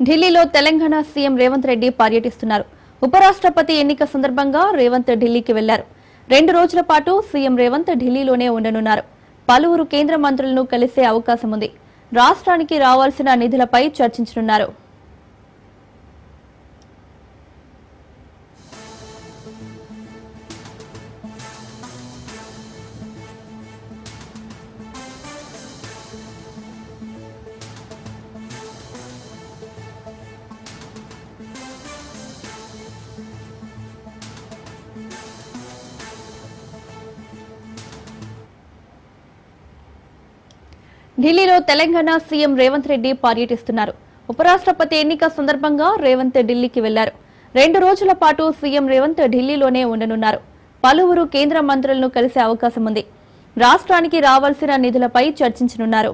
ఢిల్లీలో తెలంగాణ సీఎం రేవంత్ రెడ్డి పర్యటిస్తున్నారు. ఉపరాష్ట్రపతి ఎన్నిక సందర్భంగా రేవంత్ ఢిల్లీకి వెళ్లారు. 2 రోజుల పాటు సీఎం రేవంత్ ఢిల్లీలోనే ఉండనున్నారు. పలువురు కేంద్ర మంత్రులను కలిసే అవకాశం ఉంది. రాష్ట్రానికి రావాల్సిన నిధులపై చర్చించనున్నారు. ఢిల్లీలో తెలంగాణ సీఎం రేవంత్ రెడ్డి పర్యటిస్తున్నారు. ఉపరాష్ట్రపతి ఎన్నిక సందర్భంగా రేవంత్ ఢిల్లీకి వెళ్లారు. 2 రోజుల పాటు సీఎం రేవంత్ ఢిల్లీలోనే ఉండనున్నారు. పలువురు కేంద్ర మంత్రులను కలిసే అవకాశం ఉంది. రాష్ట్రానికి రావాల్సిన నిధులపై చర్చించనున్నారు.